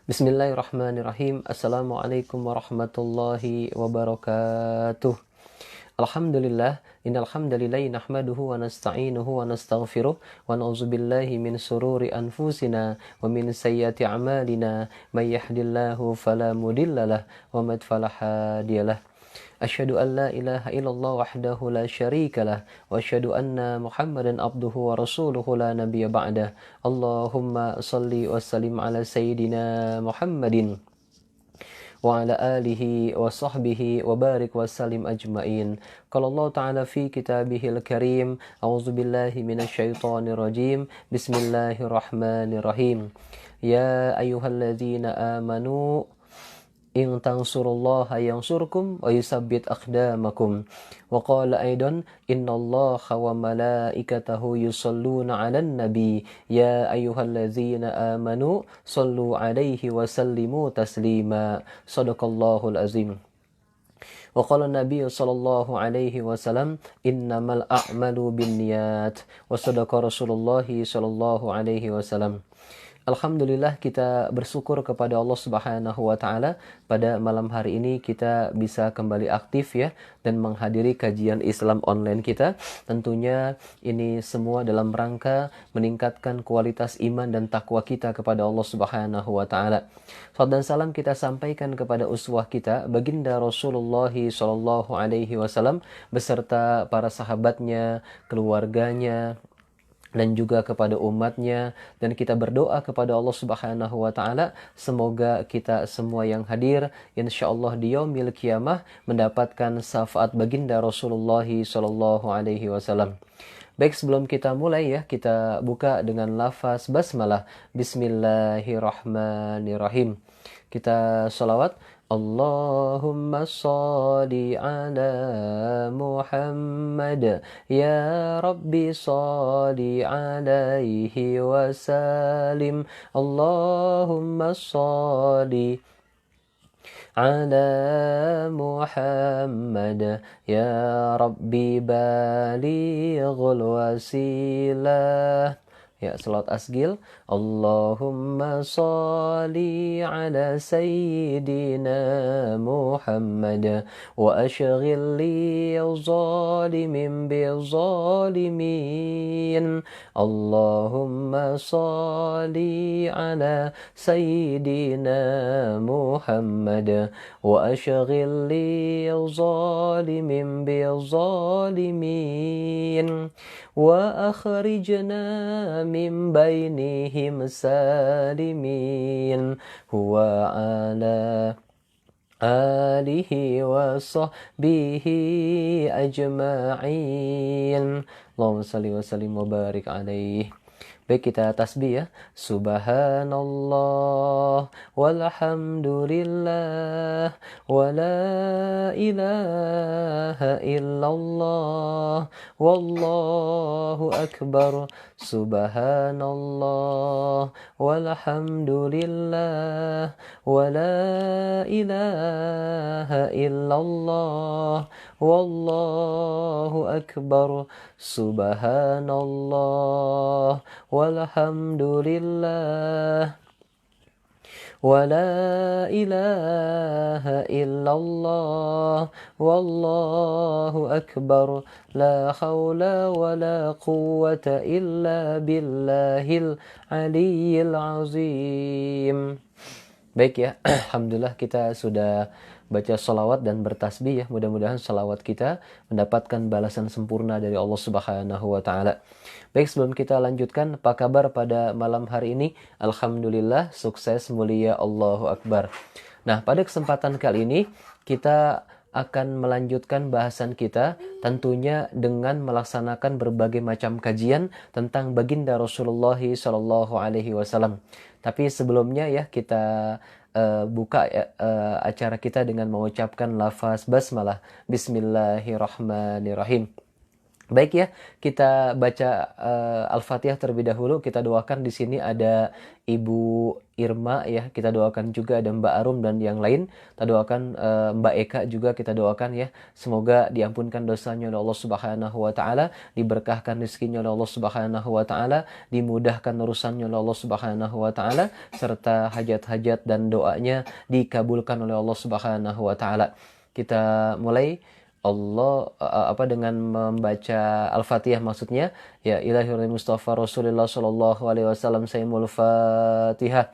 Bismillahirrahmanirrahim. Assalamualaikum warahmatullahi wabarakatuh. Alhamdulillah, innal hamdalillah nahmaduhu wa nasta'inuhu wa nastaghfiruh wa na'udzubillahi min sururi anfusina wa min sayyiati a'malina may yahdihillahu fala mudhillalah wa may yudlil fala hadiyalah. Asyhadu an la ilaha illallah wahdahu la syarikalah wa asyhadu anna Muhammadan abduhu wa rasuluhu la nabiyya ba'dah. Allahumma shalli wa sallim ala sayyidina Muhammadin wa ala alihi wa sahbihi wa barik wa sallim ajmain. Qala Allah Ta'ala fi kitabihil karim, a'udzu billahi minasy syaithanir rajim. Bismillahirrahmanirrahim. Ya ayyuhalladzina amanu in tansurullaha yansurkum wa yusabbit aqdamakum. Wa qala aidan innallaha wa malaikatahu yusalluna 'alan nabi ya ayyuhalladzina amanu sallu 'alaihi wa sallimu taslima. Shadaqallahul azim. Wa qala Nabi sallallahu alaihi wasallam innamal a'malu binniyat wa sadaqa Rasulullah sallallahu alaihi wasallam. Alhamdulillah, kita bersyukur kepada Allah Subhanahu wa taala pada malam hari ini kita bisa kembali aktif ya dan menghadiri kajian Islam online kita. Tentunya ini semua dalam rangka meningkatkan kualitas iman dan takwa kita kepada Allah Subhanahu wa taala. Salawat dan salam kita sampaikan kepada uswah kita baginda Rasulullah sallallahu alaihi wasallam beserta para sahabatnya, keluarganya, dan juga kepada umatnya, dan kita berdoa kepada Allah Subhanahu wa taala semoga kita semua yang hadir insyaallah di yaumil qiyamah mendapatkan syafaat baginda Rasulullah sallallahu alaihi wasallam. Baik, sebelum kita mulai ya, kita buka dengan lafaz basmalah. Bismillahirrahmanirrahim. Kita sholawat. Allahumma sholli ala Muhammad ya Rabbi sholli alaihi wasallim. Allahumma sholli ala Muhammad ya Rabbi balighul wasilah. Ya, salat asgil. Allahumma sholli ala sayyidina Muhammad wa ashghil li zalimin bi zalimin. Allahumma sholli ala sayyidina Muhammad wa ashghil li zalimin bi zalimin wa akhrijna min bainihim salimin huwa ala alihi wa sahbihi ajma'in. Allahumma salli wa sallim wa barik alaihi. Baik, kita tasbih ya. Subhanallah walhamdulillah wa la ilaha illallah wallahu akbar. Subhanallah walhamdulillah wa la ilaha illallah wallahu akbar. Subhanallah walhamdulillah wa la ilaha illallah wallahu akbar. La hawla wa la quwwata illa billahil aliyyil azim. Baik ya, alhamdulillah kita sudah baca sholawat dan bertasbih ya. Mudah-mudahan sholawat kita mendapatkan balasan sempurna dari Allah Subhanahu wa taala. Baik, sebelum kita lanjutkan, apa kabar pada malam hari ini? Alhamdulillah, sukses, mulia, Allahu Akbar. Nah, pada kesempatan kali ini kita akan melanjutkan bahasan kita tentunya dengan melaksanakan berbagai macam kajian tentang baginda Rasulullah sallallahu alaihi wasallam. Tapi sebelumnya ya kita buka acara kita dengan mengucapkan lafaz basmalah. Bismillahirrahmanirrahim. Baik ya, kita baca Al-Fatihah terlebih dahulu. Kita doakan di sini ada Ibu Irma ya, kita doakan juga ada Mbak Arum dan yang lain. Kita doakan Mbak Eka juga kita doakan ya. Semoga diampunkan dosanya oleh Allah Subhanahu wa taala, diberkahkan rezekinya oleh Allah Subhanahu wa taala, dimudahkan urusannya oleh Allah Subhanahu wa taala, serta hajat-hajat dan doanya dikabulkan oleh Allah Subhanahu wa taala. Kita mulai dengan membaca Al-Fatihah maksudnya ya Ilahil Mustafa Rasulullah sallallahu alaihi wasallam sayyidul Fatihah.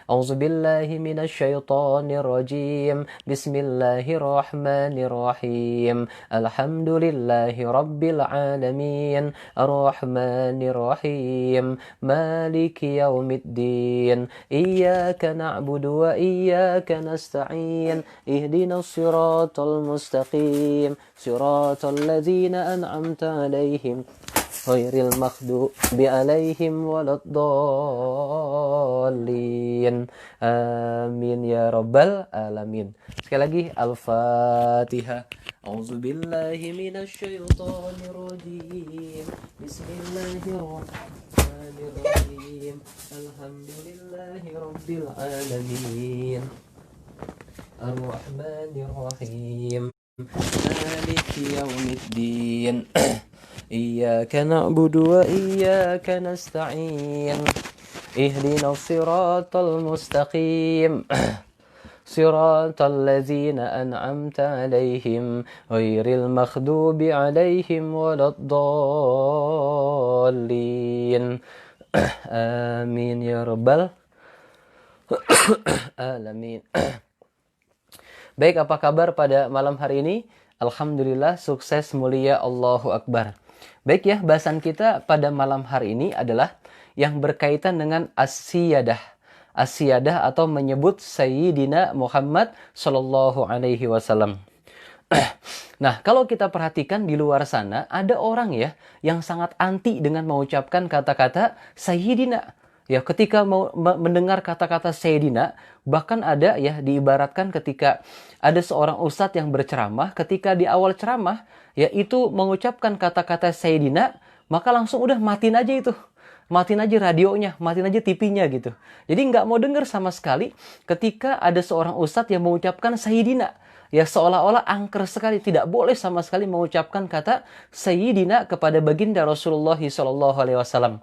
A'udzu billahi minasy syaithanir rajim. Bismillahirrahmanirrahim. Alhamdulillahi rabbil alamin. Arrahmanir rahim. Maliki yaumiddin. Iyyaka na'budu wa iyyaka nasta'in. Ihdinas siratal mustaqim. Siratal ladzina an'amta 'alaihim ghairil maghdubi 'alaihim waladdallin. Amin ya rabbal alamin. Sekali lagi Al-Fatihah. A'udzu billahi minasy syaithanir rajim. Bismillahirrahmanirrahim. Alhamdulillahi rabbil alamin. Ar-Rahmanir Rahim. Maliki yaumiddin. Iyyaka na'budu wa iyyaka nasta'in. Ihdinas siratal mustaqim. Siratal ladzina an'amta 'alaihim ghairil maghdubi 'alaihim waladdallin. Amin ya rabbal alamin. Baik, apa kabar pada malam hari ini? Alhamdulillah, sukses, mulia, Allahu Akbar. Baik ya, bahasan kita pada malam hari ini adalah yang berkaitan dengan as-siyadah. As-siyadah atau menyebut Sayyidina Muhammad Sallallahu Alaihi Wasallam. Nah, kalau kita perhatikan di luar sana, ada orang ya yang sangat anti dengan mengucapkan kata-kata Sayyidina. Ya, ketika mau mendengar kata-kata Sayyidina, bahkan ada ya diibaratkan ketika ada seorang ustadz yang berceramah, ketika di awal ceramah, ya itu mengucapkan kata-kata Sayyidina, maka langsung udah matiin aja itu. Matiin aja radionya, matiin aja TV-nya gitu. Jadi nggak mau dengar sama sekali ketika ada seorang ustadz yang mengucapkan Sayyidina. Ya seolah-olah angker sekali, tidak boleh sama sekali mengucapkan kata Sayyidina kepada baginda Rasulullah SAW.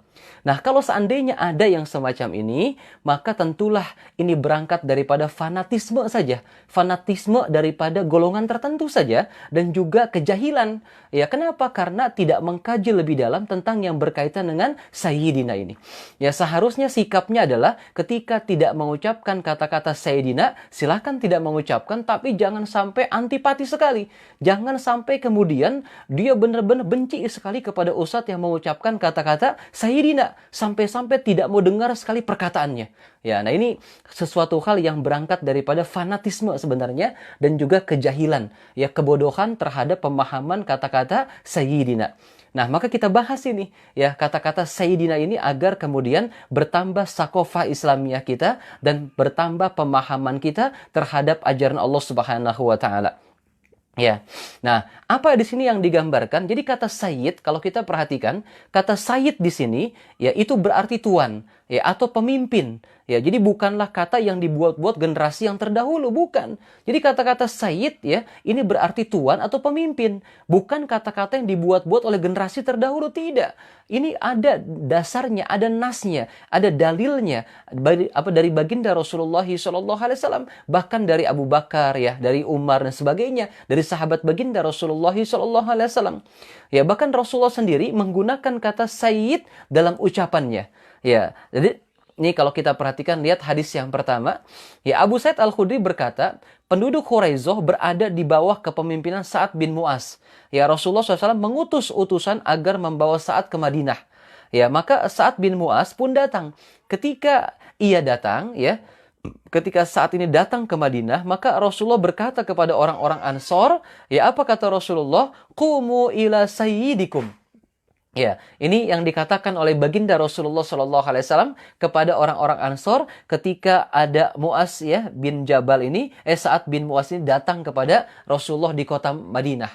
Nah, kalau seandainya ada yang semacam ini, maka tentulah ini berangkat daripada fanatisme saja. Fanatisme daripada golongan tertentu saja dan juga kejahilan. Ya, kenapa? Karena tidak mengkaji lebih dalam tentang yang berkaitan dengan Sayyidina ini. Ya, seharusnya sikapnya adalah ketika tidak mengucapkan kata-kata Sayyidina, silakan tidak mengucapkan, tapi jangan sampai antipati sekali. Jangan sampai kemudian dia benar-benar benci sekali kepada ustadz yang mengucapkan kata-kata Sayyidina. Sampai-sampai tidak mau dengar sekali perkataannya. Ya, nah ini sesuatu hal yang berangkat daripada fanatisme sebenarnya dan juga kejahilan. Ya, kebodohan terhadap pemahaman kata-kata Sayyidina. Nah, maka kita bahas ini ya kata-kata Sayyidina ini agar kemudian bertambah sakofah Islamiyah kita dan bertambah pemahaman kita terhadap ajaran Allah Subhanahu wa taala. Ya. Nah, apa di sini yang digambarkan? Jadi kata Sayyid, kalau kita perhatikan, kata Sayyid di sini ya itu berarti tuan, ya atau pemimpin. Ya, jadi bukanlah kata yang dibuat-buat generasi yang terdahulu, bukan. Jadi kata-kata Sayyid ya, ini berarti tuan atau pemimpin, bukan kata-kata yang dibuat-buat oleh generasi terdahulu, tidak. Ini ada dasarnya, ada nasnya, ada dalilnya dari baginda Rasulullah SAW, bahkan dari Abu Bakar ya, dari Umar dan sebagainya, dari sahabat baginda Rasulullah SAW. Ya, bahkan Rasulullah sendiri menggunakan kata Sayyid dalam ucapannya. Ya, jadi ini kalau kita perhatikan, lihat hadis yang pertama. Ya, Abu Sa'id Al-Khudri berkata, penduduk Quraisyah berada di bawah kepemimpinan Sa'ad bin Mu'az. Ya, Rasulullah SAW mengutus utusan agar membawa Sa'ad ke Madinah. Ya, maka Sa'ad bin Mu'az pun datang. Ketika ia datang, ya, ketika saat ini datang ke Madinah, maka Rasulullah berkata kepada orang-orang Ansor, ya apa kata Rasulullah? Qumu ila sayyidikum. Ya, ini yang dikatakan oleh baginda Rasulullah SAW kepada orang-orang Ansor ketika ada Mu'az ya bin Jabal ini, Sa'ad bin Mu'az ini datang kepada Rasulullah di kota Madinah.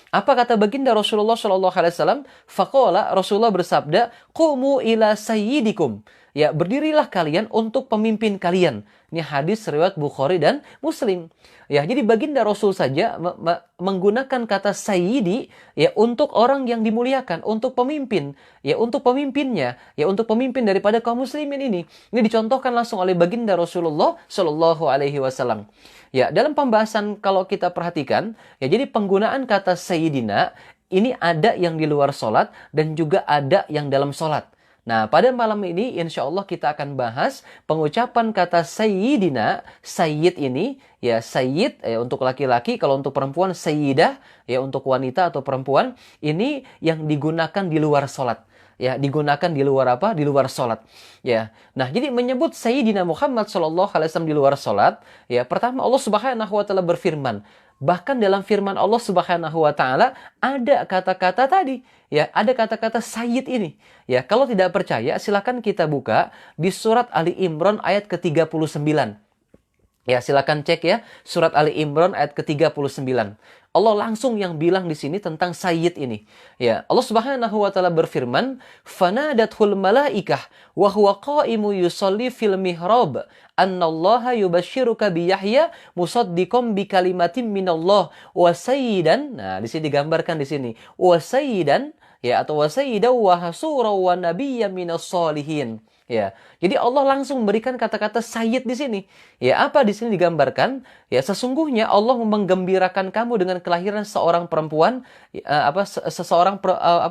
Apa kata baginda Rasulullah Shallallahu Alaihi Wasallam? Faqala, Rasulullah bersabda, "Qumu ila sayyidikum." Ya, berdirilah kalian untuk pemimpin kalian. Ini hadis riwayat Bukhari dan Muslim. Ya, jadi baginda Rasul saja menggunakan kata sayyidi ya untuk orang yang dimuliakan, untuk pemimpin, ya untuk pemimpinnya, ya untuk pemimpin daripada kaum muslimin ini. Ini dicontohkan langsung oleh baginda Rasulullah Shallallahu Alaihi Wasallam. Ya, dalam pembahasan kalau kita perhatikan, ya jadi penggunaan kata sayyidina ini ada yang di luar sholat dan juga ada yang dalam sholat. Nah, pada malam ini insya Allah kita akan bahas pengucapan kata sayyidina, sayyid ini, ya sayyid ya, untuk laki-laki, kalau untuk perempuan sayyidah, ya untuk wanita atau perempuan, ini yang digunakan di luar sholat. Ya, digunakan di luar apa? Di luar sholat. Ya, nah jadi menyebut Sayyidina Muhammad SAW di luar sholat, ya pertama Allah Subhanahu Wa Taala berfirman. Bahkan dalam firman Allah Subhanahu Wa Taala ada kata-kata tadi, ya ada kata-kata Sayyid ini. Ya, kalau tidak percaya silakan kita buka di surat Ali Imran ayat ke-39. Ya, silakan cek ya, surat Ali Imran ayat ke-39. Allah langsung yang bilang di sini tentang sayyid ini. Ya, Allah Subhanahu wa taala berfirman, "Fanadathul malaikah wa huwa qa'imu yusalli fil mihrab, annallaha yubashshiruka bi Yahya musaddiqan bi kalimatin minallah wa sayyidan." Nah, di sini digambarkan di sini, wa sayyidan ya atau wa sayyidan wa hasura wa nabiyyan minas solihin. Ya, jadi Allah langsung memberikan kata-kata sayyid di sini. Ya, apa di sini digambarkan? Ya, sesungguhnya Allah menggembirakan kamu dengan kelahiran seorang perempuan,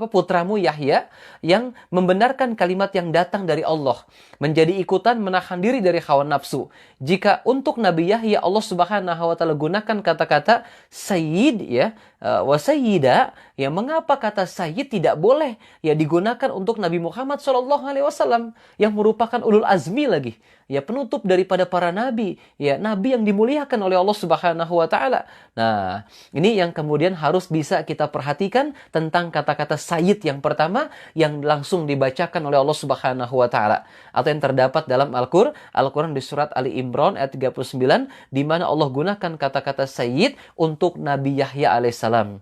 putramu Yahya yang membenarkan kalimat yang datang dari Allah, menjadi ikutan menahan diri dari hawa nafsu. Jika untuk Nabi Yahya Allah Subhanahu wa taala gunakan kata-kata sayyid ya, wa sayyida, ya mengapa kata sayyid tidak boleh ya digunakan untuk Nabi Muhammad sallallahu alaihi wasallam yang merupakan ulul azmi lagi, ya penutup daripada para nabi, ya nabi yang dimuliakan oleh Allah Subhanahu wa taala. Nah, ini yang kemudian harus bisa kita perhatikan tentang kata-kata sayyid yang pertama yang langsung dibacakan oleh Allah Subhanahu wa taala atau yang terdapat dalam Al-Qur'an di surat Ali Imran ayat 39 di mana Allah gunakan kata-kata sayyid untuk Nabi Yahya alaihissalam.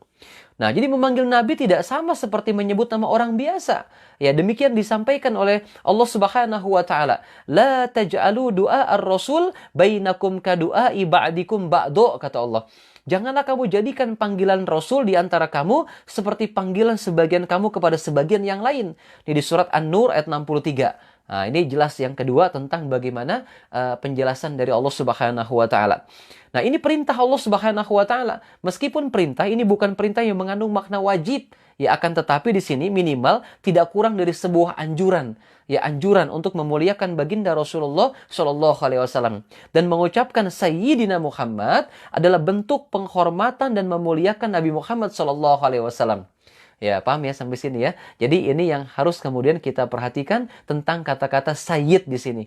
Nah, jadi memanggil Nabi tidak sama seperti menyebut nama orang biasa. Ya, demikian disampaikan oleh Allah Subhanahu wa taala. La taj'alu du'a ar-rasul bainakum ka du'ai ba'dikum ba'du, kata Allah. Janganlah kamu jadikan panggilan Rasul di antara kamu seperti panggilan sebagian kamu kepada sebagian yang lain. Ini di surat An-Nur ayat 63. Nah, ini jelas yang kedua tentang bagaimana penjelasan dari Allah Subhanahu wa taala. Nah, ini perintah Allah Subhanahu wa taala. Meskipun perintah ini bukan perintah yang mengandung makna wajib, ya akan tetapi di sini minimal tidak kurang dari sebuah anjuran. Ya, anjuran untuk memuliakan baginda Rasulullah Shallallahu alaihi wasallam dan mengucapkan Sayyidina Muhammad adalah bentuk penghormatan dan memuliakan Nabi Muhammad Shallallahu alaihi wasallam. Ya, paham ya sampai sini ya. Jadi ini yang harus kemudian kita perhatikan tentang kata-kata sayyid di sini.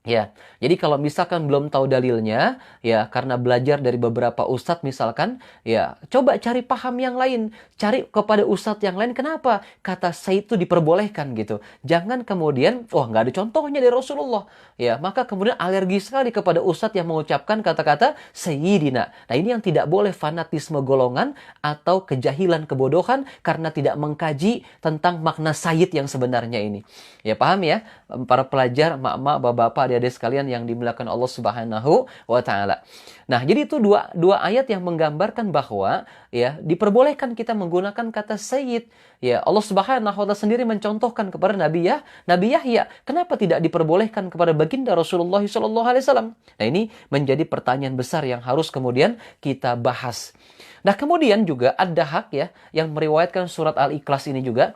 Ya, jadi kalau misalkan belum tahu dalilnya, ya karena belajar dari beberapa ustadz misalkan, ya coba cari paham yang lain, cari kepada ustadz yang lain kenapa kata sayyid itu diperbolehkan gitu. Jangan kemudian, nggak ada contohnya dari Rasulullah, ya maka kemudian alergi sekali kepada ustadz yang mengucapkan kata-kata sayyidina. Nah ini yang tidak boleh, fanatisme golongan atau kejahilan kebodohan karena tidak mengkaji tentang makna sayyid yang sebenarnya ini. Ya paham ya, para pelajar, mak-mak, bapak-bapak, adik-adik sekalian yang dimuliakan Allah Subhanahu wa taala. Nah, jadi itu dua ayat yang menggambarkan bahwa ya diperbolehkan kita menggunakan kata sayyid. Ya, Allah Subhanahu wa taala sendiri mencontohkan kepada Nabi Yahya, kenapa tidak diperbolehkan kepada baginda Rasulullah sallallahu alaihi wasallam? Nah, ini menjadi pertanyaan besar yang harus kemudian kita bahas. Nah, kemudian juga ada hak ya yang meriwayatkan surat Al-Ikhlas ini juga.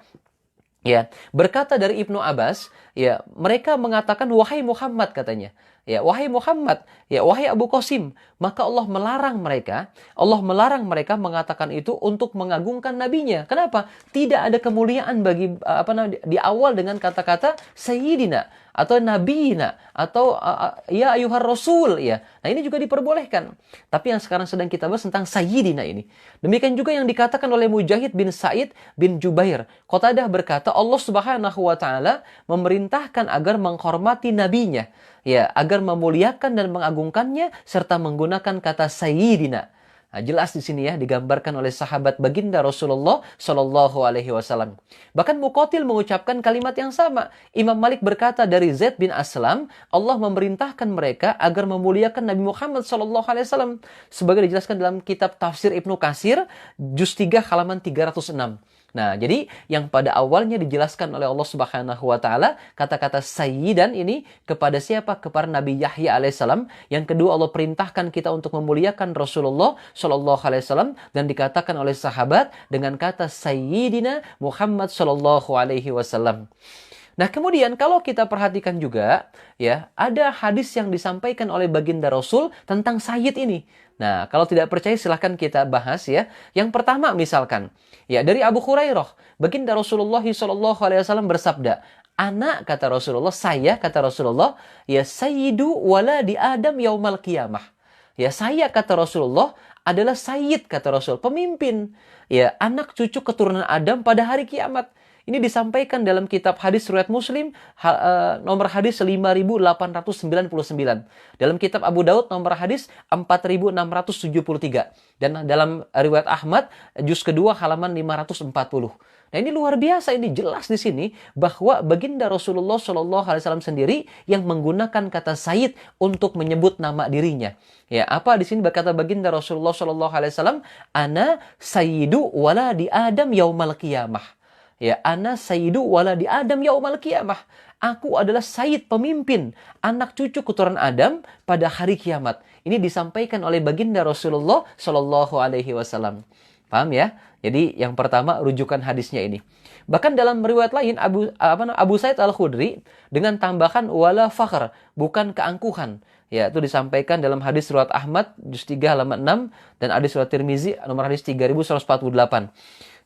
Ya, berkata dari Ibnu Abbas, ya, mereka mengatakan wahai Muhammad katanya. Ya, wahai Muhammad, ya, wahai Abu Qasim, maka Allah melarang mereka mengatakan itu untuk mengagungkan nabinya. Kenapa? Tidak ada kemuliaan bagi di awal dengan kata-kata sayyidina atau nabiyina atau ya ayuhar rasul ya. Nah, ini juga diperbolehkan. Tapi yang sekarang sedang kita bahas tentang sayyidina ini. Demikian juga yang dikatakan oleh Mujahid bin Sa'id bin Jubair. Qatadah berkata Allah Subhanahu wa taala memerintahkan agar menghormati nabinya, ya, agar memuliakan dan mengagungkannya serta menggunakan kata sayyidina. Nah, jelas di sini ya digambarkan oleh sahabat baginda Rasulullah Shallallahu Alaihi Wasallam. Bahkan Muqatil mengucapkan kalimat yang sama. Imam Malik berkata dari Zaid bin Aslam, Allah memerintahkan mereka agar memuliakan Nabi Muhammad Shallallahu Alaihi Wasallam. Sebagai dijelaskan dalam kitab Tafsir Ibnu Katsir, juz 3 halaman 306. Nah, jadi yang pada awalnya dijelaskan oleh Allah Subhanahu wa taala kata-kata sayyidan ini kepada siapa? Kepada Nabi Yahya alaihissalam. Yang kedua, Allah perintahkan kita untuk memuliakan Rasulullah sallallahu alaihi wasallam dan dikatakan oleh sahabat dengan kata sayyidina Muhammad sallallahu alaihi wasallam. Nah, kemudian kalau kita perhatikan juga, ya, ada hadis yang disampaikan oleh baginda Rasul tentang sayyid ini. Nah, kalau tidak percaya silahkan kita bahas ya. Yang pertama misalkan, ya, dari Abu Hurairah, baginda Rasulullah SAW bersabda, anak, kata Rasulullah, saya, kata Rasulullah, ya sayyidu waladi Adam yaumal qiyamah. Ya, saya, kata Rasulullah, adalah sayyid, kata Rasul, pemimpin. Ya, anak cucu keturunan Adam pada hari kiamat. Ini disampaikan dalam kitab hadis riwayat Muslim nomor hadis 5899. Dalam kitab Abu Daud nomor hadis 4673. Dan dalam riwayat Ahmad juz kedua halaman 540. Nah, ini luar biasa, ini jelas di sini bahwa baginda Rasulullah SAW sendiri yang menggunakan kata sayyid untuk menyebut nama dirinya. Ya, apa di sini berkata baginda Rasulullah SAW, ana sayyidu waladi Adam yaumal qiyamah. Ya, ana sayyidu waladi Adam yaumal qiyamah. Aku adalah sayyid, pemimpin anak cucu keturunan Adam pada hari kiamat. Ini disampaikan oleh baginda Rasulullah Shallallahu Alaihi Wasallam. Paham ya? Jadi yang pertama rujukan hadisnya ini. Bahkan dalam riwayat lain Abu Sa'id Al-Khudri dengan tambahan wala fakhr, bukan keangkuhan. Ya, itu disampaikan dalam hadis riwayat Ahmad juz 3 halaman 6 dan hadis riwayat Tirmizi nomor hadis 3148.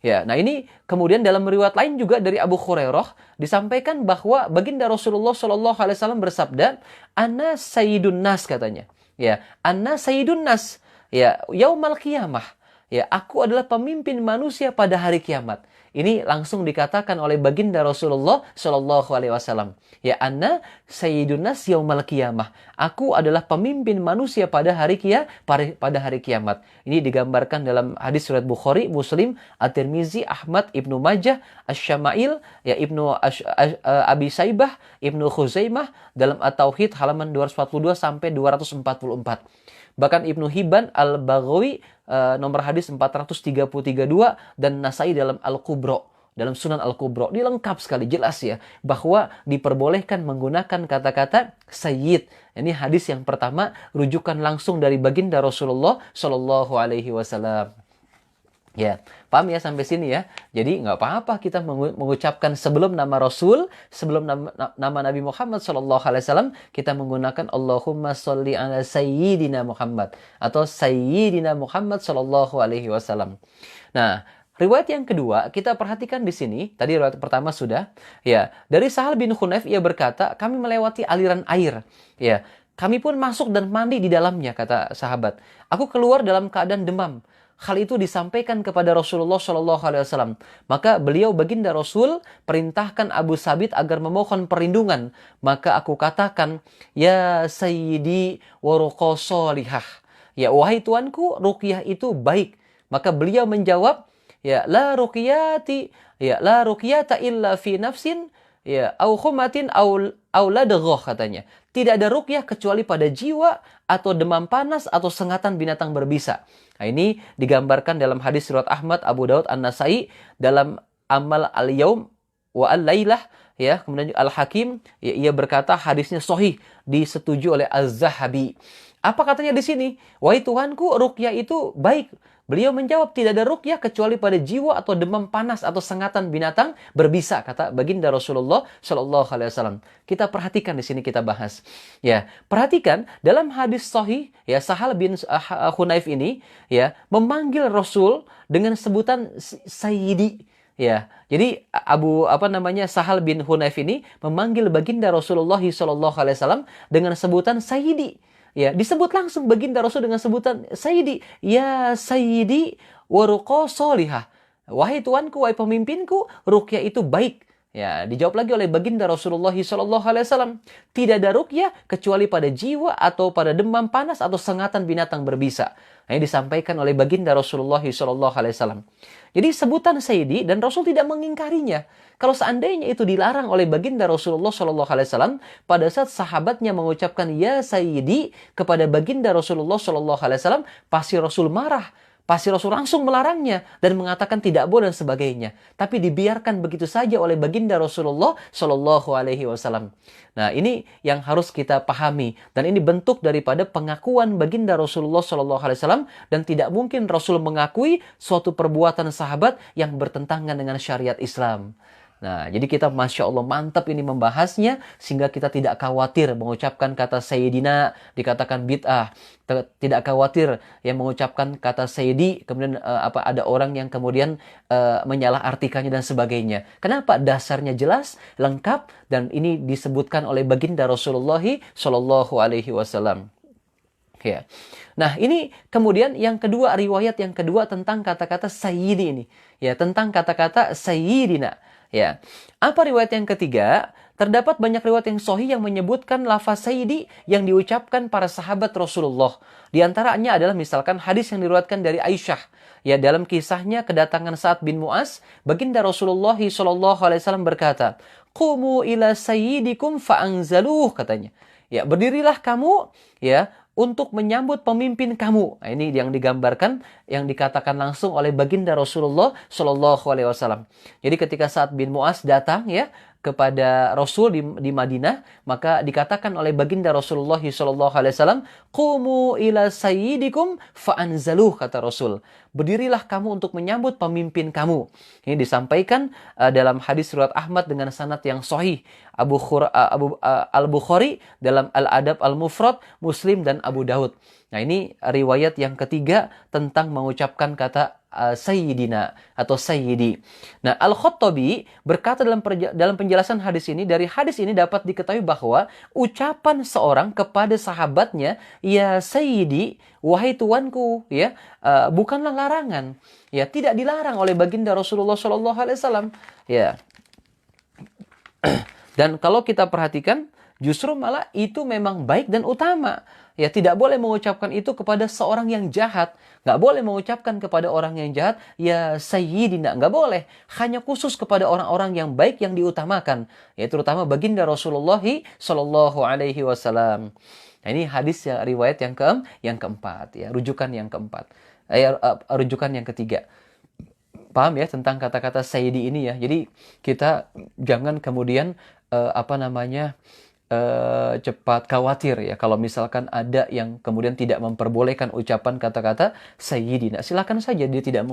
Ya, nah ini kemudian dalam riwayat lain juga dari Abu Hurairah disampaikan bahwa baginda Rasulullah SAW bersabda, ana sayyidun nas, katanya. Ya, ana sayyidun nas. Ya, yaumal qiyamah. Ya, aku adalah pemimpin manusia pada hari kiamat. Ini langsung dikatakan oleh baginda Rasulullah Shallallahu Alaihi Wasallam. Ya, anna sayyidun nas yaumal qiyamah. Aku adalah pemimpin manusia pada hari kiamat. Ini digambarkan dalam hadis riwayat Bukhari, Muslim, At-Tirmizi, Ahmad, Ibnu Majah, Asy-Syama'il, ya Ibnu Abi Saibah, Ibnu Khuzaimah dalam At-Tauhid halaman 242 sampai 244. Bahkan Ibnu Hibban Al-Baghawi nomor hadis 433 dan Nasai dalam Al-Kubra, dalam Sunan Al-Kubra. Ini lengkap sekali, jelas ya, bahwa diperbolehkan menggunakan kata-kata sayyid. Ini hadis yang pertama, rujukan langsung dari baginda Rasulullah Shallallahu Alaihi Wasallam. Ya, paham ya sampai sini ya. Jadi nggak apa-apa kita mengucapkan sebelum nama Rasul, sebelum nama Nabi Muhammad SAW, kita menggunakan Allahumma sholli ala Sayyidina Muhammad atau Sayyidina Muhammad Sallallahu Alaihi Wasallam. Nah, riwayat yang kedua kita perhatikan di sini. Tadi riwayat pertama sudah. Ya, dari Sahal bin Hunayf ia berkata, kami melewati aliran air. Ya, kami pun masuk dan mandi di dalamnya, kata sahabat. Aku keluar dalam keadaan demam. Hal itu disampaikan kepada Rasulullah SAW. Maka beliau baginda Rasul perintahkan Abu Sabit agar memohon perlindungan. Maka aku katakan, ya sayyidi wa ruqa sholihah. Ya, wahai tuanku, ruqyah itu baik. Maka beliau menjawab, ya la ruqyata illa fi nafsin, ya au khumatin au ladghah, katanya. Tidak ada ruqyah kecuali pada jiwa atau demam panas atau sengatan binatang berbisa. Nah, ini digambarkan dalam hadis riwayat Ahmad, Abu Daud, An-Nasai dalam Amal al-Yaum wa al-Lailah, ya. Kemudian Al-Hakim, ya, ia berkata hadisnya sahih, disetujui oleh Az-Zahabi. Apa katanya di sini? Wahai Tuhanku, ruqyah itu baik. Beliau menjawab, tidak ada ruqyah kecuali pada jiwa atau demam panas atau sengatan binatang berbisa, kata baginda Rasulullah Shallallahu Alaihi Wasallam. Kita perhatikan di sini, kita bahas. Ya, perhatikan dalam hadis sahih, ya, Sahal bin Hunayf ini, ya, memanggil Rasul dengan sebutan Sayyidi. Ya, jadi Sahal bin Hunayf ini memanggil baginda Rasulullah Shallallahu Alaihi Wasallam dengan sebutan Sayyidi. Ya, disebut langsung baginda Rasul dengan sebutan Sayyidi. Ya Sayyidi wa ruqa sholihah. Wahai tuanku, wahai pemimpinku, ruqyah itu baik. Ya, dijawab lagi oleh baginda Rasulullah SAW. Tidak ada ruqyah kecuali pada jiwa atau pada demam panas atau sengatan binatang berbisa. Nah, ini disampaikan oleh baginda Rasulullah SAW. Jadi sebutan Sayyidi dan Rasul tidak mengingkarinya. Kalau seandainya itu dilarang oleh baginda Rasulullah SAW, pada saat sahabatnya mengucapkan ya Sayyidi kepada baginda Rasulullah SAW, pasti Rasul marah. Pasti Rasul langsung melarangnya dan mengatakan tidak boleh dan sebagainya. Tapi dibiarkan begitu saja oleh baginda Rasulullah Shallallahu Alaihi Wasallam. Nah, ini yang harus kita pahami dan ini bentuk daripada pengakuan baginda Rasulullah Shallallahu Alaihi Wasallam dan tidak mungkin Rasul mengakui suatu perbuatan sahabat yang bertentangan dengan syariat Islam. Nah, jadi kita Masya Allah mantap ini membahasnya sehingga kita tidak khawatir mengucapkan kata Sayyidina dikatakan bid'ah. Tidak khawatir yang mengucapkan kata Sayyidi kemudian ada orang yang kemudian menyalahartikannya dan sebagainya. Kenapa? Dasarnya jelas, lengkap dan ini disebutkan oleh baginda Rasulullah Shallallahu Alaihi Wasallam. Ya. Nah, ini kemudian yang kedua, riwayat yang kedua tentang kata-kata Sayyidi ini. Ya, tentang kata-kata Sayyidina. Ya. Apa riwayat yang ketiga? Terdapat banyak riwayat yang sahih yang menyebutkan lafaz Sayyidi yang diucapkan para sahabat Rasulullah. Di antaranya adalah misalkan hadis yang diriwayatkan dari Aisyah. Ya, dalam kisahnya kedatangan Sa'ad bin Mu'az, baginda Rasulullah SAW berkata, "Qumu ila sayyidikum fa'anzaluh," katanya. Ya, berdirilah kamu ya untuk menyambut pemimpin kamu. Nah, ini yang digambarkan, yang dikatakan langsung oleh baginda Rasulullah Shallallahu Alaihi Wasallam. Jadi ketika Sa'ad bin Mu'az datang ya kepada Rasul di Madinah, maka dikatakan oleh baginda Rasulullah Shallallahu Alaihi Wasallam, "Qumu ila sayyidikum fa'anzaluh," kata Rasul. Berdirilah kamu untuk menyambut pemimpin kamu. Ini disampaikan dalam hadis riwayat Ahmad dengan sanad yang sahih. Al-Bukhari dalam Al-Adab Al-Mufrad, Muslim dan Abu Daud. Nah, ini riwayat yang ketiga tentang mengucapkan kata Sayyidina atau Sayyidi. Nah, Al-Khattabi berkata dalam penjelasan hadis ini, dari hadis ini dapat diketahui bahwa ucapan seorang kepada sahabatnya, ya Sayyidi, wahai tuanku, ya, bukanlah larangan. Ya, tidak dilarang oleh baginda Rasulullah SAW. Ya. Dan kalau kita perhatikan, justru malah itu memang baik dan utama. Ya, tidak boleh mengucapkan itu kepada seorang yang jahat. Nggak boleh mengucapkan kepada orang yang jahat, ya Sayyidina. Nggak boleh. Hanya khusus kepada orang-orang yang baik yang diutamakan. Ya, terutama baginda Rasulullah Sallallahu Alaihi Wasallam. Nah, ini hadis ya, riwayat yang keempat. Ya, rujukan yang keempat. Rujukan yang ketiga. Paham ya tentang kata-kata Sayyidi ini ya. Jadi kita jangan kemudian cepat khawatir ya kalau misalkan ada yang kemudian tidak memperbolehkan ucapan kata-kata Sayyidina. Silakan saja dia tidak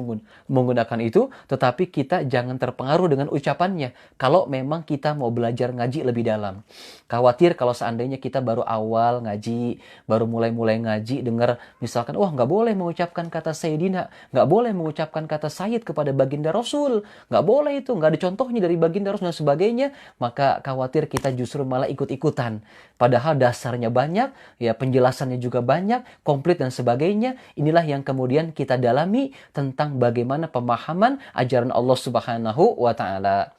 menggunakan itu, tetapi kita jangan terpengaruh dengan ucapannya kalau memang kita mau belajar ngaji lebih dalam. Khawatir kalau seandainya kita baru awal ngaji, baru mulai ngaji, dengar misalkan, wah nggak boleh mengucapkan kata Sayyidina, nggak boleh mengucapkan kata Sayyid kepada baginda Rasul, nggak boleh itu, nggak ada contohnya dari baginda Rasul dan sebagainya, maka khawatir kita justru malah ikut-ikutan. Padahal dasarnya banyak, ya penjelasannya juga banyak, komplit dan sebagainya. Inilah yang kemudian kita dalami tentang bagaimana pemahaman ajaran Allah Subhanahu wa Ta'ala.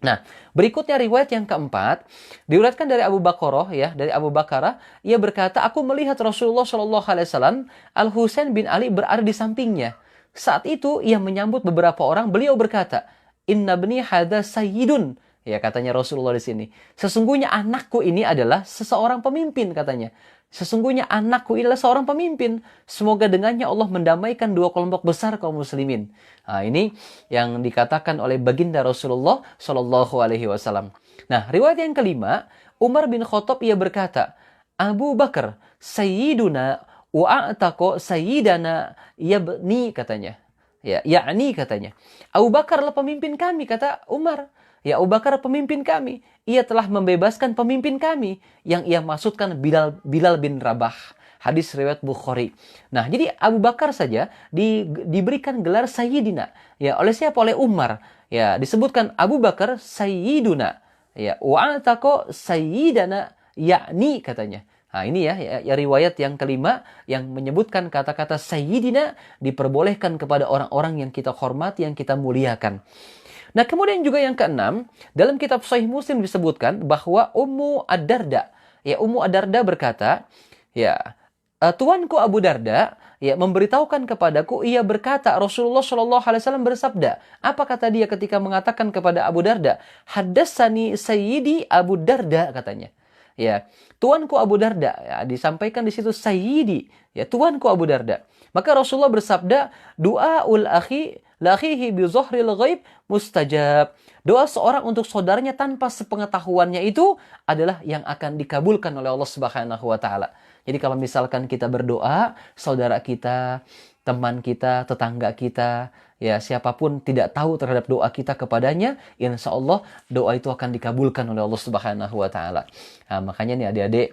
Nah, berikutnya riwayat yang keempat, diriwayatkan dari Abu Bakrah ya, dari Abu Bakrah, ia berkata, aku melihat Rasulullah Shallallahu Alaihi Wasallam, Al Husain bin Ali berada di sampingnya. Saat itu ia menyambut beberapa orang, beliau berkata, Inna bni hadza sayyidun. Ya, katanya Rasulullah di sini. Sesungguhnya anakku ini adalah seseorang pemimpin, katanya. Sesungguhnya anakku adalah seorang pemimpin. Semoga dengannya Allah mendamaikan dua kelompok besar kaum muslimin. Nah, ini yang dikatakan oleh baginda Rasulullah Shallallahu Alaihi Wasallam. Nah, riwayat yang kelima, Umar bin Khattab ia berkata, Abu Bakar, Sayyiduna wa'atako Sayyidana yabni, katanya. Ya, yakni katanya. Abu Bakar adalah pemimpin kami, kata Umar. Ya, Abu Bakar pemimpin kami. Ia telah membebaskan pemimpin kami. Yang ia maksudkan Bilal bin Rabah. Hadis riwayat Bukhari. Nah, jadi Abu Bakar saja diberikan gelar Sayyidina. Ya, oleh siapa? Oleh Umar. Ya, disebutkan Abu Bakar Sayyiduna. Ya, wa'atako Sayyidana yakni, katanya. Nah, ini ya riwayat yang kelima yang menyebutkan kata-kata Sayyidina diperbolehkan kepada orang-orang yang kita hormati, yang kita muliakan. Nah, kemudian juga yang keenam, dalam kitab Sahih Muslim disebutkan bahwa Ummu Ad-Darda, ya Ummu Ad-Darda berkata, ya tuanku Abu Darda ya memberitahukan kepadaku, ia berkata Rasulullah Shallallahu Alaihi Wasallam bersabda. Apa kata dia ketika mengatakan kepada Abu Darda? Hadatsani Sayyidi Abu Darda, katanya. Ya, tuanku Abu Darda, ya, disampaikan di situ Sayyidi, ya tuanku Abu Darda. Maka Rasulullah bersabda, doaul akhi lahihi bi zahril ghaib mustajab. Doa seorang untuk saudaranya tanpa sepengetahuannya itu adalah yang akan dikabulkan oleh Allah Subhanahu wa taala. Jadi kalau misalkan kita berdoa, saudara kita, teman kita, tetangga kita, ya siapapun tidak tahu terhadap doa kita kepadanya, insya Allah doa itu akan dikabulkan oleh Allah Subhanahu wa taala. Nah, makanya nih adik-adik,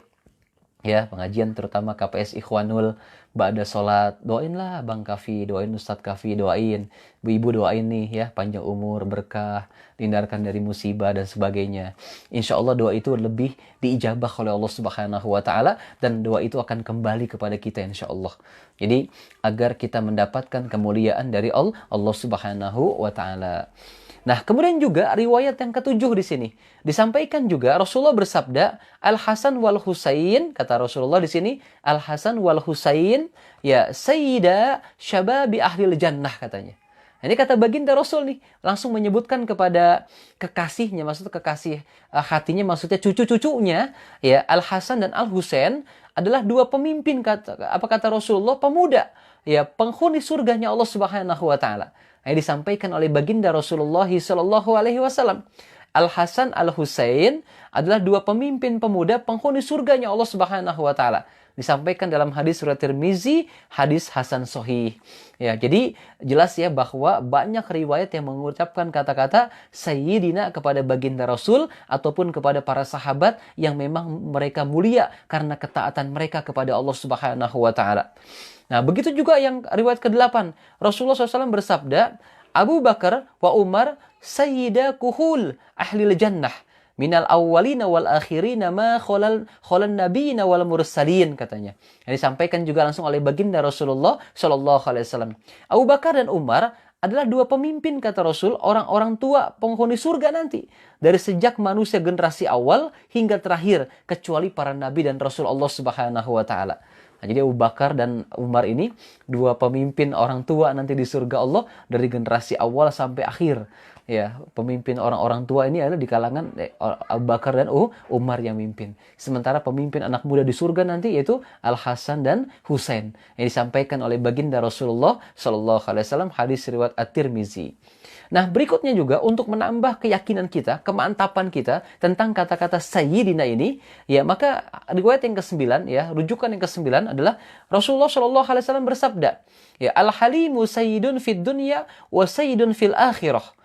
ya pengajian terutama KPS Ikhwanul, ba'da sholat doainlah Bang Kafi, doain Ustadz Kafi, doain ibu-ibu, doain nih ya panjang umur, berkah, dihindarkan dari musibah dan sebagainya. Insya Allah doa itu lebih diijabah oleh Allah Subhanahu wa taala, dan doa itu akan kembali kepada kita insya Allah. Jadi agar kita mendapatkan kemuliaan dari Allah Subhanahu wa taala. Nah, kemudian juga riwayat yang ketujuh di sini disampaikan juga Rasulullah bersabda, Al Hasan wal Husain, kata Rasulullah di sini, Al Hasan wal Husain ya sayyida syababi ahlil jannah, katanya. Ini kata baginda Rasul nih, langsung menyebutkan kepada kekasihnya, maksudnya kekasih hatinya, maksudnya cucu-cucunya, ya Al Hasan dan Al Husain adalah dua pemimpin, apa kata Rasulullah, pemuda, ya penghuni surganya Allah Subhanahu wa taala. Yang disampaikan oleh baginda Rasulullah Shallallahu Alaihi Wasallam. Al Hasan Al Husain adalah dua pemimpin pemuda penghuni surganya Allah Subhanahu Wa Taala. Disampaikan dalam hadis riwayat Tirmizi, hadis Hasan Sahih. Ya, jadi jelas ya bahwa banyak riwayat yang mengucapkan kata-kata Sayyidina kepada baginda Rasul ataupun kepada para sahabat yang memang mereka mulia karena ketaatan mereka kepada Allah Subhanahu Wa Taala. Nah, begitu juga yang riwayat ke-8. Rasulullah SAW bersabda, Abu Bakar wa Umar sayyida kuhul ahlil jannah minal awwalina wal akhirina ma kholal nabiyina wal mursalin, katanya. Yang disampaikan juga langsung oleh baginda Rasulullah SAW. Abu Bakar dan Umar adalah dua pemimpin, kata Rasul, orang-orang tua penghuni surga nanti. Dari sejak manusia generasi awal hingga terakhir, kecuali para nabi dan Rasul Allah Subhanahu wa taala. Nah, jadi Abu Bakar dan Umar ini dua pemimpin orang tua nanti di surga Allah dari generasi awal sampai akhir. Ya, pemimpin orang-orang tua ini adalah di kalangan Abu Bakar dan Umar yang mimpin. Sementara pemimpin anak muda di surga nanti yaitu Al Hasan dan Husain yang disampaikan oleh baginda Rasulullah Shallallahu Alaihi Wasallam, hadis riwayat At-Tirmizi. Nah, berikutnya juga untuk menambah keyakinan kita, kemantapan kita tentang kata-kata Sayyidina ini, ya maka riwayat yang ke-9, ya rujukan yang ke-9 adalah Rasulullah Shallallahu Alaihi Wasallam bersabda, ya Al-Halimu Sayyidun fid dunya wa Sayyidun fil akhirah.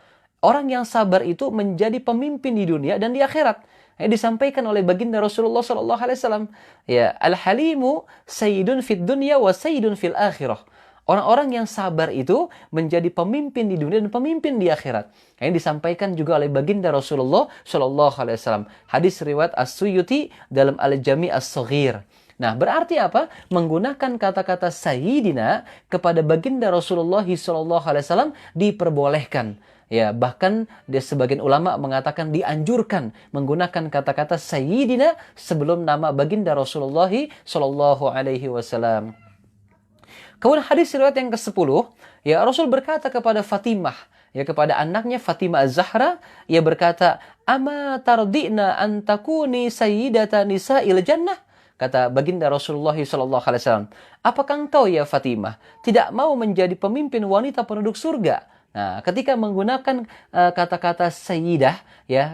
Orang yang sabar itu menjadi pemimpin di dunia dan di akhirat. Yang disampaikan oleh baginda Rasulullah Shallallahu Alaihi Wasallam, ya Al-Halimu Sayyidun fid dunya wa Sayyidun fil akhirah. Orang-orang yang sabar itu menjadi pemimpin di dunia dan pemimpin di akhirat. Yang disampaikan juga oleh baginda Rasulullah Shallallahu Alaihi Wasallam. Hadis riwayat As-Suyuti dalam Al-Jami' As-Saghir. Nah, berarti apa? Menggunakan kata-kata Sayyidina kepada baginda Rasulullah Shallallahu Alaihi Wasallam diperbolehkan. Ya, bahkan sebagian ulama mengatakan dianjurkan menggunakan kata-kata Sayyidina sebelum nama baginda Rasulullah Shallallahu Alaihi Wasallam. Kemudian hadis riwayat yang ke-10, ya Rasul berkata kepada Fatimah, ya kepada anaknya Fatimah Az-Zahra, ia berkata, "Ama tardina an takuni sayyidata nisa'il jannah?" Kata baginda Rasulullah sallallahu alaihi wasallam, "Apakah engkau ya Fatimah tidak mau menjadi pemimpin wanita penduduk surga?" Nah, ketika menggunakan kata-kata sayyidah, ya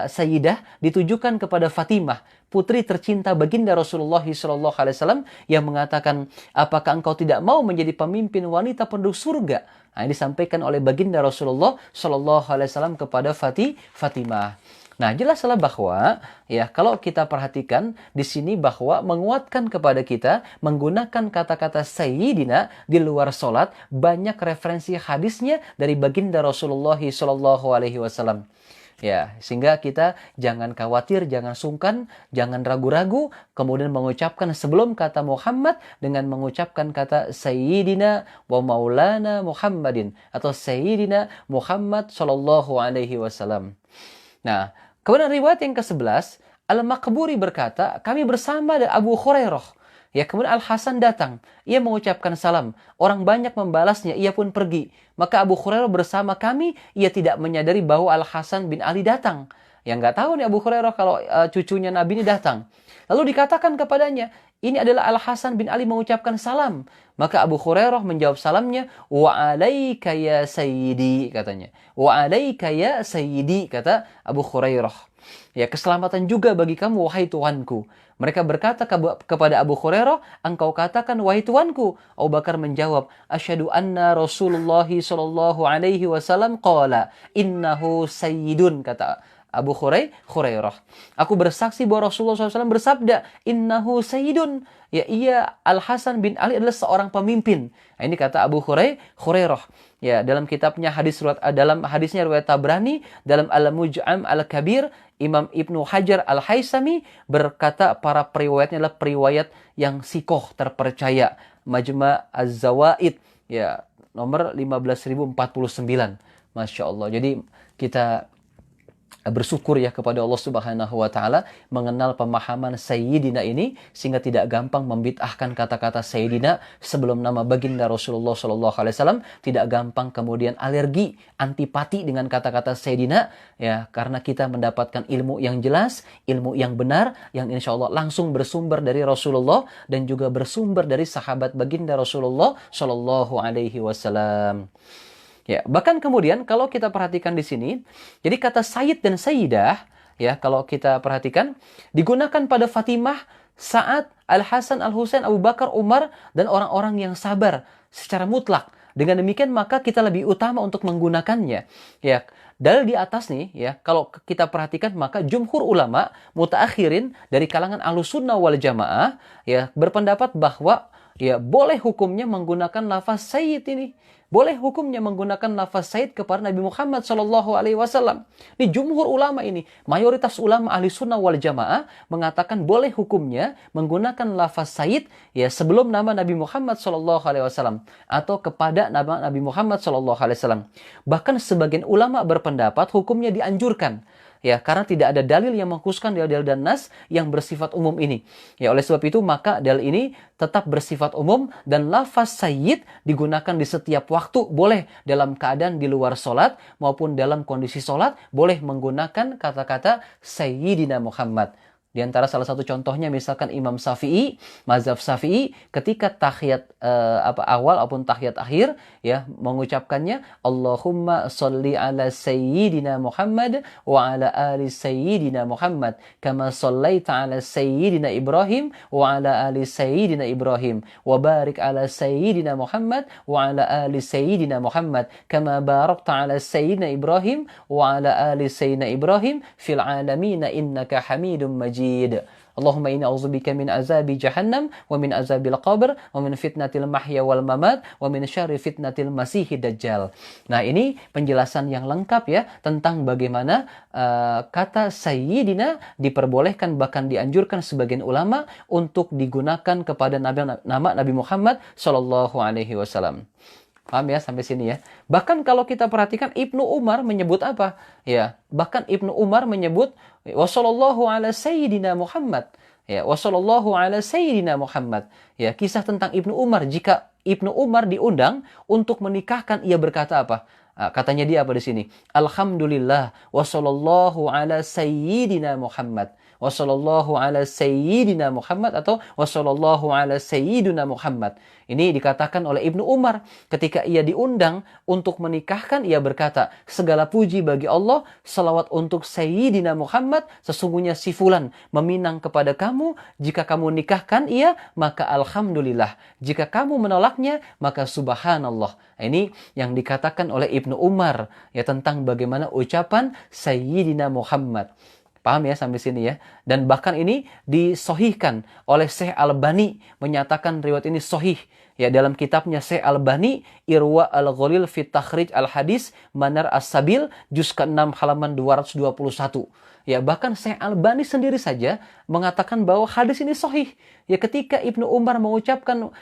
sayyidah ditujukan kepada Fatimah, putri tercinta baginda Rasulullah sallallahu alaihi wasallam, yang mengatakan, apakah engkau tidak mau menjadi pemimpin wanita penduduk surga? Nah, ini disampaikan oleh baginda Rasulullah sallallahu alaihi wasallam kepada Fatimah. Nah, jelaslah bahwa ya kalau kita perhatikan di sini bahwa menguatkan kepada kita menggunakan kata-kata sayyidina di luar salat, banyak referensi hadisnya dari baginda Rasulullah sallallahu alaihi wasallam. Ya, sehingga kita jangan khawatir, jangan sungkan, jangan ragu-ragu, kemudian mengucapkan sebelum kata Muhammad dengan mengucapkan kata Sayyidina wa Maulana Muhammadin atau Sayyidina Muhammad Sallallahu Alaihi Wasallam. Nah, kemudian riwayat yang ke-11, Al-Maqburi berkata, kami bersama Abu Hurairah. Ya, kemudian Al-Hasan datang. Ia mengucapkan salam. Orang banyak membalasnya, ia pun pergi. Maka Abu Hurairah bersama kami, ia tidak menyadari bahwa Al-Hasan bin Ali datang. Yang nggak tahu nih Abu Hurairah kalau cucunya Nabi ini datang. Lalu dikatakan kepadanya, ini adalah Al-Hasan bin Ali mengucapkan salam. Maka Abu Hurairah menjawab salamnya, wa alaika ya sayyidi, katanya. Wa alaika ya sayyidi, kata Abu Hurairah. Ya, keselamatan juga bagi kamu, wahai Tuanku. Mereka berkata kepada Abu Hurairah, engkau katakan, wahai Tuanku. Abu Bakar menjawab, asyhadu anna Rasulullah sallallahu alaihi wasallam qala innahu sayyidun, kata Abu Hurairah. Aku bersaksi bahwa Rasulullah SAW bersabda, innahu sayyidun. Ya, ia Al-Hasan bin Ali adalah seorang pemimpin. Nah, ini kata Abu Hurairah. Ya, dalam kitabnya dalam hadisnya riwayat Tabrani, dalam Al-Muj'am Al-Kabir, Imam Ibnu Hajar Al-Haisami berkata para periwayatnya adalah periwayat yang sikoh, terpercaya. Majma' Az-Zawaid, ya, nomor 15.049. Masya Allah. Jadi kita bersyukur ya kepada Allah Subhanahu wa taala mengenal pemahaman Sayyidina ini sehingga tidak gampang membid'ahkan kata-kata Sayyidina sebelum nama baginda Rasulullah sallallahu alaihi wasallam, tidak gampang kemudian alergi, antipati dengan kata-kata Sayyidina ya, karena kita mendapatkan ilmu yang jelas, ilmu yang benar yang insyaallah langsung bersumber dari Rasulullah dan juga bersumber dari sahabat baginda Rasulullah sallallahu alaihi wasallam. Ya, bahkan kemudian kalau kita perhatikan di sini, jadi kata Sayyid dan Sayyidah, ya, kalau kita perhatikan digunakan pada Fatimah, Sa'ad, Al-Hasan, Al-Husain, Abu Bakar, Umar dan orang-orang yang sabar secara mutlak. Dengan demikian maka kita lebih utama untuk menggunakannya. Ya, dalil di atas nih, ya, kalau kita perhatikan maka jumhur ulama mutaakhirin dari kalangan Ahlussunnah wal Jamaah ya berpendapat bahwa ya boleh hukumnya menggunakan lafaz Sayyid ini. Boleh hukumnya menggunakan lafaz Sayyid kepada Nabi Muhammad SAW. Ini jumhur ulama ini. Mayoritas ulama ahli sunnah wal jamaah mengatakan boleh hukumnya menggunakan lafaz Sayyid ya sebelum nama Nabi Muhammad SAW. Atau kepada nama Nabi Muhammad SAW. Bahkan sebagian ulama berpendapat hukumnya dianjurkan. Ya, karena tidak ada dalil yang mengkhususkan dalil dan nas yang bersifat umum ini. Ya, oleh sebab itu maka dalil ini tetap bersifat umum dan lafaz Sayyid digunakan di setiap waktu, boleh dalam keadaan di luar sholat maupun dalam kondisi sholat, boleh menggunakan kata-kata Sayyidina Muhammad. Di antara salah satu contohnya misalkan Imam Syafi'i, mazhab Syafi'i ketika tahiyat awal ataupun tahiyat akhir ya mengucapkannya Allahumma sholli ala sayyidina Muhammad wa ala ali sayyidina Muhammad kama shallaita ala sayyidina Ibrahim wa ala ali sayyidina Ibrahim wa barik ala sayyidina Muhammad wa ala ali sayyidina Muhammad kama barakta ala sayyidina Ibrahim wa ala ali sayyidina Ibrahim fil alamin innaka Hamidum Majid. Allahumma inna a'udzubika min azabi jahannam wa min azabil qabr wa min fitnatil mahya wal mamat wa min syarri fitnatil masihid dajjal. Nah, ini penjelasan yang lengkap ya tentang bagaimana kata Sayyidina diperbolehkan bahkan dianjurkan sebagian ulama untuk digunakan kepada nama Nabi Muhammad sallallahu alaihi wasallam. Paham ya sampai sini ya. Bahkan kalau kita perhatikan Ibnu Umar menyebut apa? Ya, bahkan Ibnu Umar menyebut wassallallahu ala sayyidina Muhammad. Ya, wassallallahu ala sayyidina Muhammad. Ya, kisah tentang Ibnu Umar, jika Ibnu Umar diundang untuk menikahkan, ia berkata apa? Katanya dia apa di sini? Alhamdulillah wassallallahu ala sayyidina Muhammad. Wassallallahu ala sayyidina Muhammad atau wassallallahu ala sayyidina Muhammad. Ini dikatakan oleh Ibnu Umar ketika ia diundang untuk menikahkan, ia berkata, segala puji bagi Allah, salawat untuk Sayyidina Muhammad, sesungguhnya si fulan meminang kepada kamu, jika kamu nikahkan ia, maka alhamdulillah, jika kamu menolaknya, maka subhanallah. Ini yang dikatakan oleh Ibnu Umar ya tentang bagaimana ucapan Sayyidina Muhammad. Paham ya sampai sini ya? Dan bahkan ini disohihkan oleh Syekh Albani, menyatakan riwayat ini sohih. Ya, dalam kitabnya Syekh Albani, Irwa al-Ghalil fi Takhrij al-Hadis Manar as-Sabil, juz ke-6 halaman 221. Ya, bahkan Syekh Albani sendiri saja mengatakan bahwa hadis ini sahih. Ya, ketika Ibnu Umar mengucapkan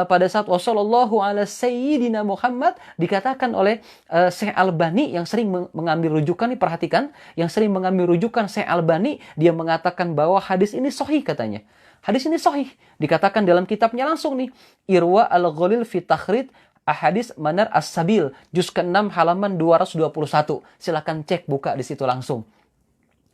pada saat wassallallahu ala sayyidina Muhammad, dikatakan oleh Syekh Albani yang sering mengambil rujukan, nih perhatikan, yang sering mengambil rujukan Syekh Albani, dia mengatakan bahwa hadis ini sahih katanya. Hadis ini sahih, dikatakan dalam kitabnya langsung nih, Irwa al-Ghalil fi Takhrij Ahadits Manar as-Sabil, juz ke-6 halaman 221. Silakan cek, buka di situ langsung.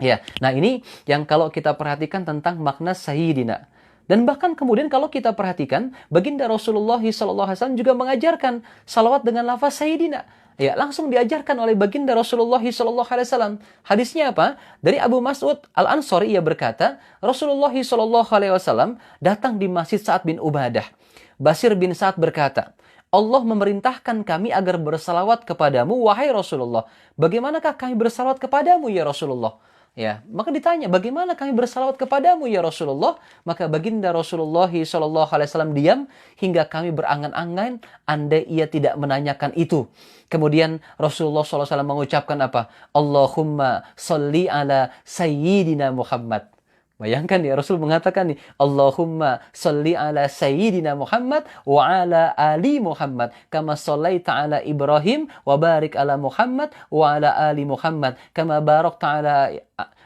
Ya, nah ini yang kalau kita perhatikan tentang makna sayyidina. Dan bahkan kemudian kalau kita perhatikan, baginda Rasulullah SAW juga mengajarkan salawat dengan lafaz sayyidina. Ya, langsung diajarkan oleh baginda Rasulullah SAW. Hadisnya apa? Dari Abu Mas'ud Al-Ansari, ia berkata, Rasulullah SAW datang di Masjid Sa'ad bin Ubadah. Basir bin Sa'ad berkata, Allah memerintahkan kami agar bersalawat kepadamu, wahai Rasulullah. Bagaimanakah kami bersalawat kepadamu, ya Rasulullah? Ya, maka ditanya, bagaimana kami bersalawat kepadamu ya Rasulullah? Maka baginda Rasulullah SAW diam hingga kami berangan-angan andai ia tidak menanyakan itu. Kemudian Rasulullah SAW mengucapkan apa? Allahumma salli ala sayyidina Muhammad. Bayangkan ya, Rasul mengatakan nih, Allahumma salli ala sayyidina Muhammad wa ala ali Muhammad kama sallaita ala Ibrahim wa barik ala Muhammad wa ala ali Muhammad kama barakta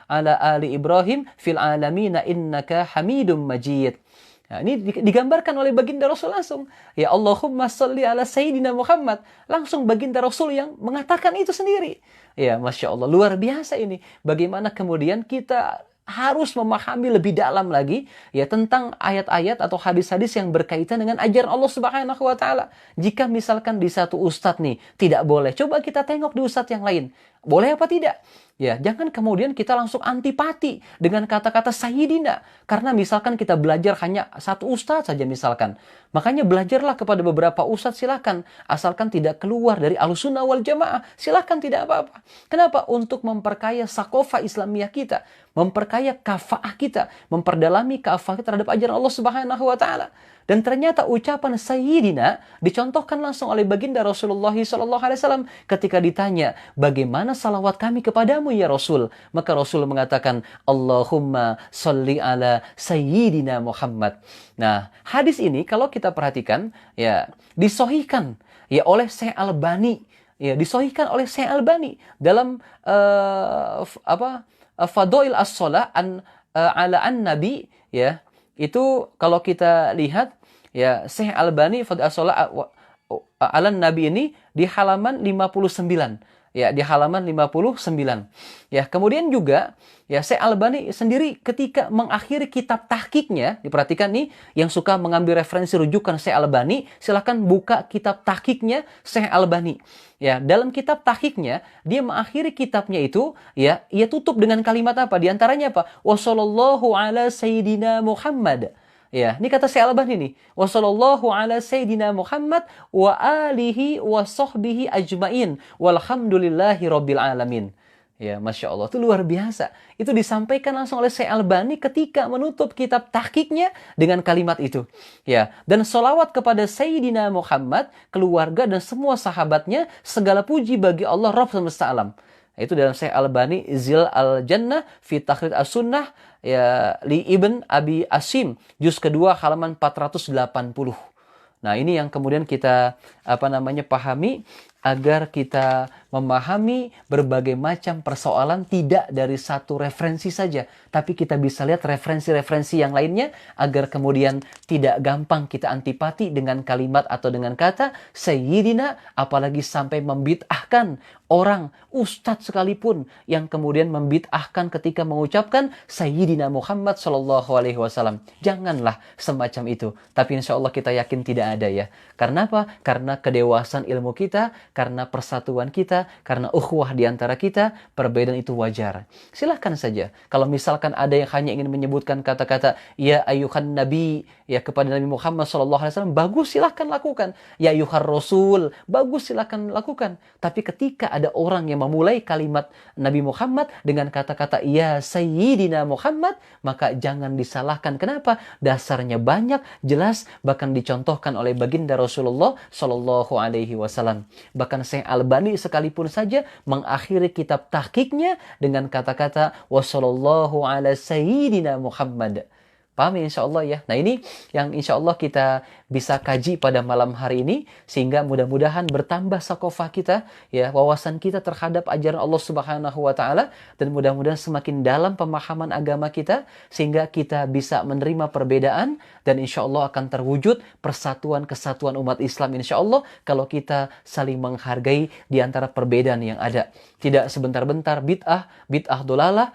ala ali Ibrahim fil alamina innaka Hamidum Majid. Nah, ini digambarkan oleh baginda Rasul langsung. Ya Allahumma salli ala sayyidina Muhammad. Langsung baginda Rasul yang mengatakan itu sendiri. Ya, Masya Allah, luar biasa ini. Bagaimana kemudian kita harus memahami lebih dalam lagi ya tentang ayat-ayat atau hadis-hadis yang berkaitan dengan ajaran Allah Subhanahu wa taala. Jika misalkan di satu ustadz nih tidak boleh, coba kita tengok di ustadz yang lain. Boleh apa tidak? Ya, jangan kemudian kita langsung antipati dengan kata-kata sayyidina. Karena misalkan kita belajar hanya satu ustadz saja misalkan. Makanya belajarlah kepada beberapa ustadz, silakan. Asalkan tidak keluar dari Ahlussunnah wal Jamaah, silakan, tidak apa-apa. Kenapa? Untuk memperkaya sakofa Islamiyah kita. Memperkaya kafaah kita. Memperdalami kafaah kita terhadap ajaran Allah Subhanahu wa taala. Dan ternyata ucapan sayyidina dicontohkan langsung oleh baginda Rasulullah SAW ketika ditanya, bagaimana salawat kami kepadamu ya Rasul? Maka Rasul mengatakan, Allahumma salli ala sayyidina Muhammad. Nah, hadis ini kalau kita perhatikan, ya disohihkan ya oleh Syekh Albani. Ya, disohihkan oleh Syekh Albani dalam Fadail as-Shalah ala an-Nabi, ya. Itu kalau kita lihat ya, Syekh Albani Fadail as-Shalah ala an-Nabi ini di halaman 59. Ya, di halaman 59. Ya, kemudian juga ya Syekh Albani sendiri ketika mengakhiri kitab tahqiqnya, diperhatikan nih yang suka mengambil referensi rujukan Syekh Albani, silakan buka kitab tahqiqnya Syekh Albani. Ya, dalam kitab tahqiqnya dia mengakhiri kitabnya itu ya, ia tutup dengan kalimat apa? Di antaranya apa? Wassallallahu ala sayyidina Muhammad. Ya, ini kata Syekh Albani nih. Wassallallahu ala sayyidina Muhammad wa alihi wa sahbihi ajmain. Walhamdulillahi rabbil alamin. Ya, Masya Allah, itu luar biasa. Itu disampaikan langsung oleh Syekh Albani ketika menutup kitab tahqiqnya dengan kalimat itu. Ya, dan sholawat kepada Sayyidina Muhammad, keluarga dan semua sahabatnya, segala puji bagi Allah Rabb semesta alam. Itu dalam Syekh Albani Zil al-Jannah fi Takhrij as-Sunnah ya li Ibn Abi Asim, juz kedua halaman 480. Nah, ini yang kemudian kita pahami agar kita memahami berbagai macam persoalan tidak dari satu referensi saja, tapi kita bisa lihat referensi-referensi yang lainnya agar kemudian tidak gampang kita antipati dengan kalimat atau dengan kata sayyidina, apalagi sampai membid'ahkan orang, ustadz sekalipun yang kemudian membid'ahkan ketika mengucapkan sayyidina Muhammad SAW. Janganlah semacam itu. Tapi insya Allah kita yakin tidak ada ya. Karena apa? Karena kedewasaan ilmu kita, karena persatuan kita, karena ukhuwah di antara kita, perbedaan itu wajar. Silahkan saja. Kalau misalkan ada yang hanya ingin menyebutkan kata-kata ya ayuhan nabi, ya kepada Nabi Muhammad SAW, bagus, silahkan lakukan. Ya ayuhar rasul, bagus, silahkan lakukan. Tapi ketika ada orang yang memulai kalimat Nabi Muhammad dengan kata-kata ya sayyidina Muhammad, maka jangan disalahkan. Kenapa? Dasarnya banyak, jelas, bahkan dicontohkan oleh baginda Rasulullah Shallallahu Alaihi Wasallam. Bahkan Syekh Albani sekalipun saja mengakhiri kitab tahqiqnya dengan kata-kata wassallallahu ala sayyidina Muhammad. Paham ya, insya Allah ya. Nah ini yang insya Allah kita bisa kaji pada malam hari ini, sehingga mudah-mudahan bertambah sakofah kita, ya, wawasan kita terhadap ajaran Allah Subhanahu wa Ta'ala, dan mudah-mudahan semakin dalam pemahaman agama kita, sehingga kita bisa menerima perbedaan, dan insya Allah akan terwujud persatuan kesatuan umat Islam insya Allah kalau kita saling menghargai di antara perbedaan yang ada. Tidak sebentar-bentar bid'ah dolalah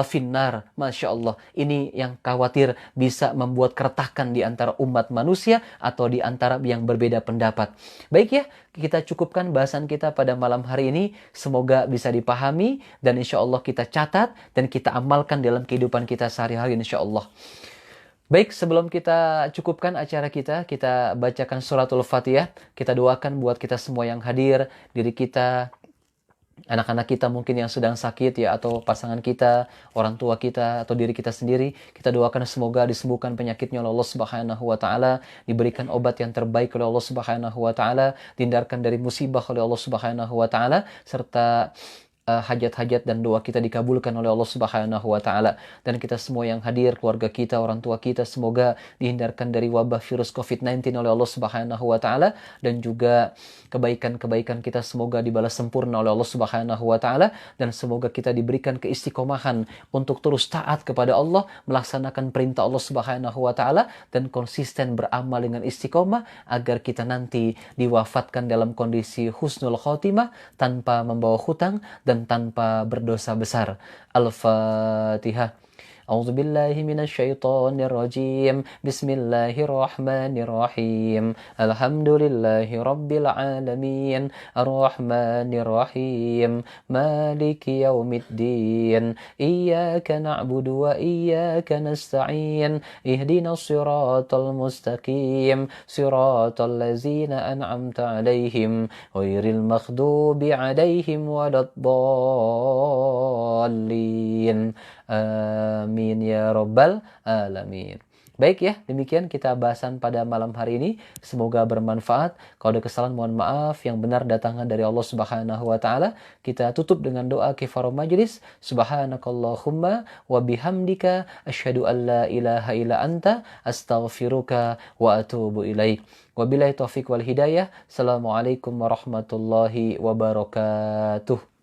finnar. Masya Allah. Ini yang khawatir bisa membuat keretakan di antara umat manusia atau di antara yang berbeda pendapat. Baik ya, kita cukupkan bahasan kita pada malam hari ini. Semoga bisa dipahami dan insya Allah kita catat dan kita amalkan dalam kehidupan kita sehari-hari insya Allah. Baik, sebelum kita cukupkan acara kita bacakan suratul Fatihah. Kita doakan buat kita semua yang hadir, diri kita, anak-anak kita mungkin yang sedang sakit ya, atau pasangan kita, orang tua kita, atau diri kita sendiri. Kita doakan semoga disembuhkan penyakitnya oleh Allah Subhanahu wa Ta'ala, diberikan obat yang terbaik oleh Allah Subhanahu wa Ta'ala, dihindarkan dari musibah oleh Allah Subhanahu wa Ta'ala, serta hajat-hajat dan doa kita dikabulkan oleh Allah Subhanahu wa Ta'ala. Dan kita semua yang hadir, keluarga kita, orang tua kita, semoga dihindarkan dari wabah virus COVID-19 oleh Allah Subhanahu wa Ta'ala, dan juga kebaikan-kebaikan kita semoga dibalas sempurna oleh Allah Subhanahu wa Ta'ala, dan semoga kita diberikan keistiqomahan untuk terus taat kepada Allah, melaksanakan perintah Allah Subhanahu wa Ta'ala, dan konsisten beramal dengan istiqomah agar kita nanti diwafatkan dalam kondisi husnul khotimah, tanpa membawa hutang dan tanpa berdosa besar. Al-Fatihah. A'udzu billahi minasyaitonir rajim. Bismillahirrahmanirrahim. Alhamdulillahi rabbil alamin. Arrahmanir rahim. Maliki yaumiddin. Iyyaka na'budu wa iyyaka nasta'in. Ihdinas siratal mustaqim. Siratal ladzina an'amta 'alaihim ghairil maghdubi 'alaihim waladdallin. Amin ya rabbal alamin. Baik ya, demikian kita bahasan pada malam hari ini. Semoga bermanfaat. Kalau ada kesalahan mohon maaf, yang benar datangnya dari Allah Subhanahu wa Ta'ala. Kita tutup dengan doa kifarah majlis. Subhanakallahumma wa bihamdika asyhadu an la ilaha illa anta astaghfiruka wa atubu ilaik. Wabillahi taufiq wal hidayah. Assalamualaikum warahmatullahi wabarakatuh.